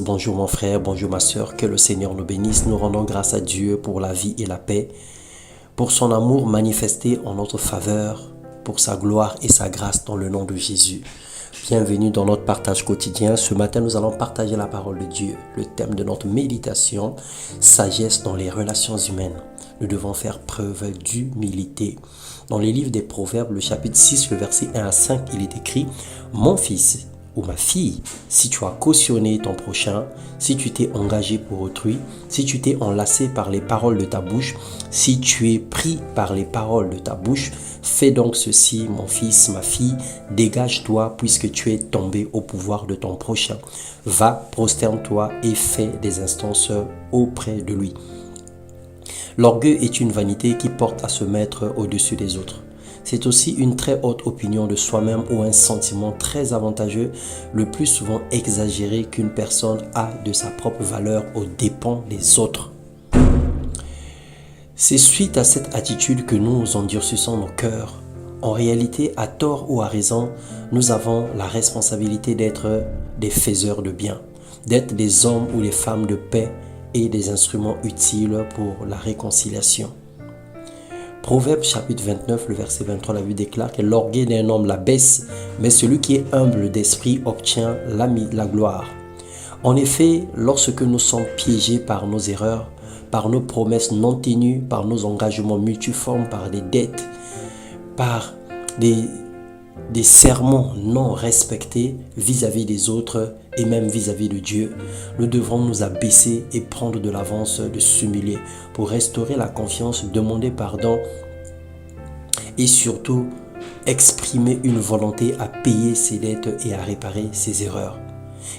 bonjour mon frère, bonjour ma soeur, que le Seigneur nous bénisse. Nous rendons grâce à Dieu pour la vie et la paix, pour son amour manifesté en notre faveur, pour sa gloire et sa grâce dans le nom de Jésus. Bienvenue dans notre partage quotidien. Ce matin, nous allons partager la parole de Dieu. Le thème de notre méditation, sagesse dans les relations humaines. Nous devons faire preuve d'humilité. Dans les livres des Proverbes, le chapitre 6, le verset 1 à 5, il est écrit « Mon fils ou ma fille, si tu as cautionné ton prochain, si tu t'es engagé pour autrui, si tu t'es enlacé par les paroles de ta bouche, si tu es pris par les paroles de ta bouche, fais donc ceci, mon fils, ma fille, dégage-toi puisque tu es tombé au pouvoir de ton prochain. Va, prosterne-toi et fais des instances auprès de lui. » L'orgueil est une vanité qui porte à se mettre au-dessus des autres. C'est aussi une très haute opinion de soi-même ou un sentiment très avantageux, le plus souvent exagéré qu'une personne a de sa propre valeur aux dépens des autres. C'est suite à cette attitude que nous endurcissons nos cœurs. En réalité, à tort ou à raison, nous avons la responsabilité d'être des faiseurs de bien, d'être des hommes ou des femmes de paix et des instruments utiles pour la réconciliation. Proverbe chapitre 29, le verset 23, la Bible déclare que l'orgueil d'un homme l'abaisse, mais celui qui est humble d'esprit obtient la gloire. En effet, lorsque nous sommes piégés par nos erreurs, par nos promesses non tenues, par nos engagements multiformes, par des dettes, par des serments non respectés vis-à-vis des autres et même vis-à-vis de Dieu, nous devrons nous abaisser et prendre de l'avance, de s'humilier pour restaurer la confiance, demander pardon et surtout exprimer une volonté à payer ses dettes et à réparer ses erreurs.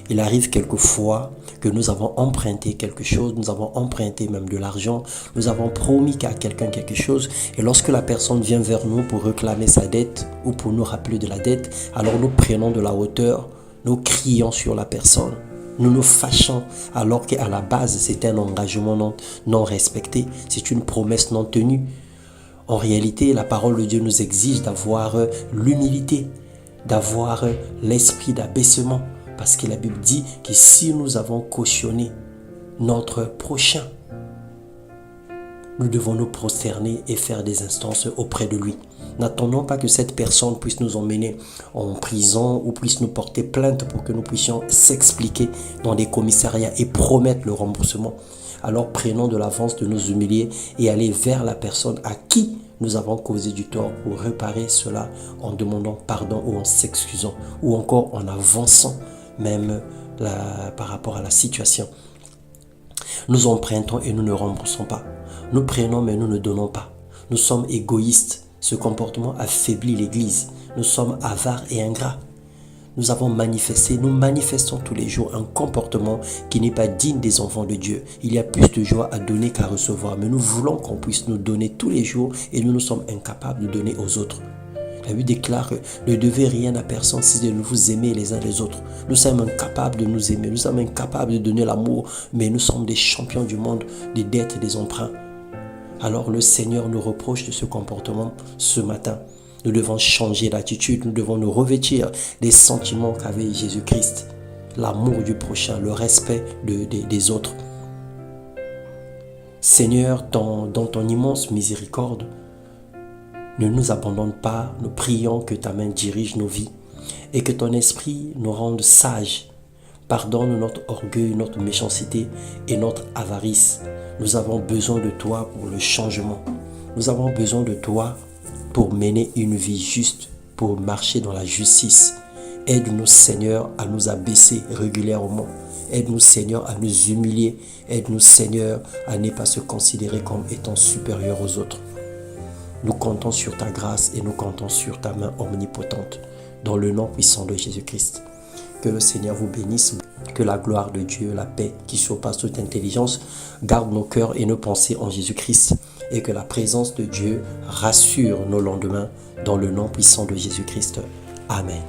Il arrive quelquefois que nous avons emprunté quelque chose, nous avons emprunté même de l'argent, nous avons promis à quelqu'un quelque chose et lorsque la personne vient vers nous pour réclamer sa dette ou pour nous rappeler de la dette, alors nous prenons de la hauteur, nous crions sur la personne, nous nous fâchons alors qu'à la base c'est un engagement non respecté, c'est une promesse non tenue. En réalité, la parole de Dieu nous exige d'avoir l'humilité, d'avoir l'esprit d'abaissement. Parce que la Bible dit que si nous avons cautionné notre prochain, nous devons nous prosterner et faire des instances auprès de lui. N'attendons pas que cette personne puisse nous emmener en prison ou puisse nous porter plainte pour que nous puissions s'expliquer dans des commissariats et promettre le remboursement. Alors prenons de l'avance de nous humilier et aller vers la personne à qui nous avons causé du tort pour réparer cela en demandant pardon ou en s'excusant ou encore en avançant même par rapport à la situation. Nous empruntons et nous ne remboursons pas. Nous prenons mais nous ne donnons pas. Nous sommes égoïstes. Ce comportement affaiblit l'Église. Nous sommes avares et ingrats. Nous manifestons tous les jours un comportement qui n'est pas digne des enfants de Dieu. Il y a plus de joie à donner qu'à recevoir. Mais nous voulons qu'on puisse nous donner tous les jours et nous sommes incapables de donner aux autres. La Bible déclare que ne devez rien à personne si de vous aimer les uns les autres. Nous sommes incapables de nous aimer, nous sommes incapables de donner l'amour, mais nous sommes des champions du monde des dettes et des emprunts. Alors le Seigneur nous reproche de ce comportement ce matin. Nous devons changer d'attitude, nous devons nous revêtir des sentiments qu'avait Jésus-Christ, l'amour du prochain, le respect des autres. Seigneur, dans ton immense miséricorde, ne nous abandonne pas, nous prions que ta main dirige nos vies et que ton esprit nous rende sages. Pardonne notre orgueil, notre méchanceté et notre avarice. Nous avons besoin de toi pour le changement. Nous avons besoin de toi pour mener une vie juste, pour marcher dans la justice. Aide-nous Seigneur à nous abaisser régulièrement. Aide-nous Seigneur à nous humilier. Aide-nous Seigneur à ne pas se considérer comme étant supérieurs aux autres. Nous comptons sur ta grâce et nous comptons sur ta main omnipotente. Dans le nom puissant de Jésus-Christ. Que le Seigneur vous bénisse. Que la gloire de Dieu, la paix qui surpasse toute intelligence, garde nos cœurs et nos pensées en Jésus-Christ. Et que la présence de Dieu rassure nos lendemains dans le nom puissant de Jésus-Christ. Amen.